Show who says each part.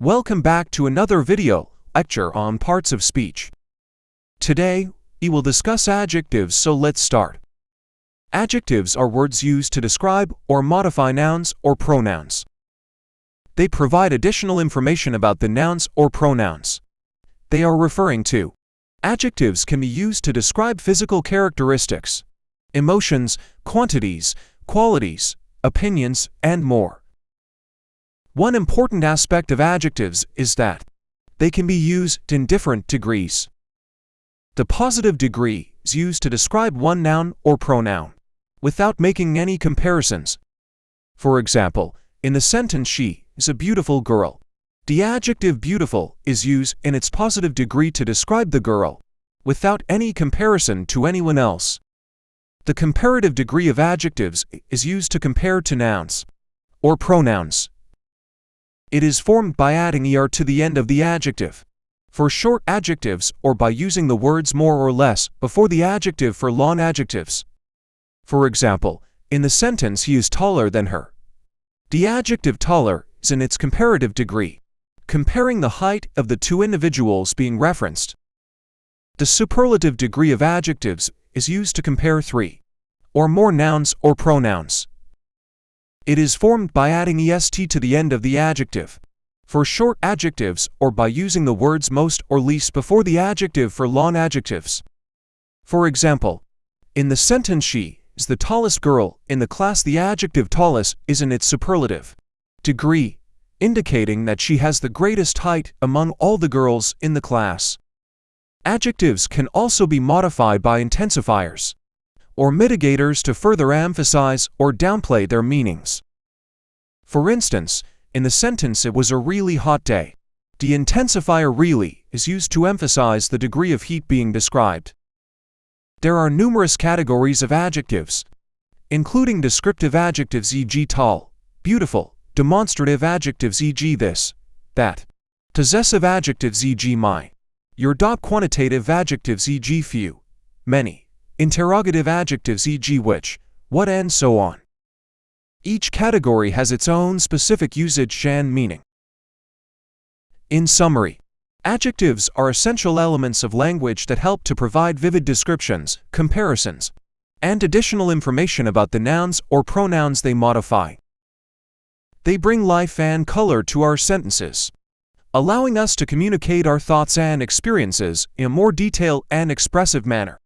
Speaker 1: Welcome back to another video lecture on parts of speech. Today, we will discuss adjectives, so let's start. Adjectives are words used to describe or modify nouns or pronouns. They provide additional information about the nouns or pronouns they are referring to. Adjectives can be used to describe physical characteristics, emotions, quantities, qualities, opinions, and more. One important aspect of adjectives is that they can be used in different degrees. The positive degree is used to describe one noun or pronoun, without making any comparisons. For example, in the sentence "she is a beautiful girl," the adjective beautiful is used in its positive degree to describe the girl, without any comparison to anyone else. The comparative degree of adjectives is used to compare to nouns or pronouns. It is formed by adding er to the end of the adjective for short adjectives, or by using the words more or less before the adjective for long adjectives. For example, in the sentence "he is taller than her," the adjective taller is in its comparative degree, comparing the height of the two individuals being referenced. The superlative degree of adjectives is used to compare three or more nouns or pronouns. It is formed by adding est to the end of the adjective for short adjectives, or by using the words most or least before the adjective for long adjectives. For example, in the sentence "she is the tallest girl in the class," the adjective tallest is in its superlative degree, indicating that she has the greatest height among all the girls in the class. Adjectives can also be modified by intensifiers or mitigators to further emphasize or downplay their meanings. For instance, in the sentence "it was a really hot day," the intensifier really is used to emphasize the degree of heat being described. There are numerous categories of adjectives, including descriptive adjectives e.g. tall, beautiful, demonstrative adjectives e.g. this, that, possessive adjectives e.g. my, your, quantitative adjectives e.g. few, many, interrogative adjectives e.g. which, what, and so on. Each category has its own specific usage and meaning. In summary, adjectives are essential elements of language that help to provide vivid descriptions, comparisons, and additional information about the nouns or pronouns they modify. They bring life and color to our sentences, allowing us to communicate our thoughts and experiences in a more detailed and expressive manner.